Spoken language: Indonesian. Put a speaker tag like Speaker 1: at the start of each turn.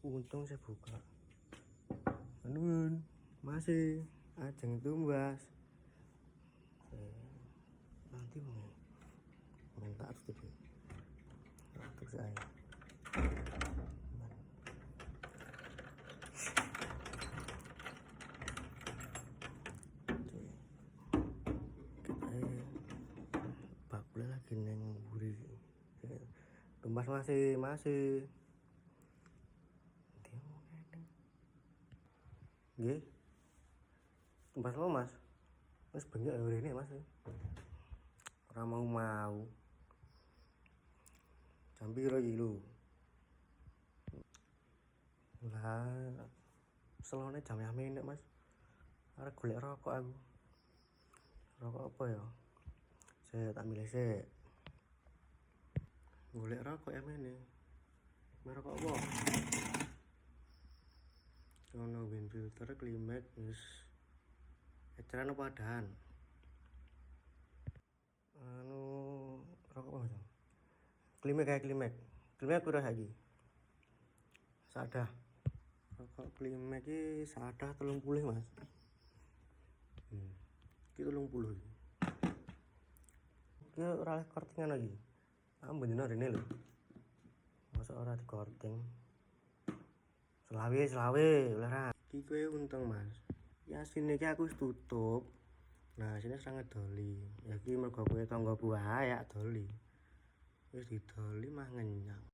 Speaker 1: Untung saya buka. Nun, masih ajeng tumbas. Nanti mau tak harus tuh. Untuk saya. Bakul lagi neng buri. Tumbas masih. Nggih. Tumbas lo, Mas. Wis banyak ya ini, Mas. Ora mau. Jam piro iki lho? Lah, selone jam yame nek, Mas. Arek golek rokok aku. Rokok apa ya? Saya tak milih sik. Golek rokok ya mene. Merokok apa? Ono wind filter, klimek, wis. Eceran apa adahan? Rokok apa? Klimek. Klimek piro saiki? Sadah. Rokok klimek iki sadah 30, Mas. Iki 30 iki. Iki ora oleh kortingan lagi. Ambon dino rene lho. Masa ora di korting? Selawe oleh ra. Iki kowe untung, Mas. Ya sini iki aku wis tutup. Nah, sini ora ngedoli. Ya iki mergo kowe tangga buah ya doli. Wis didoli mah ngenyang.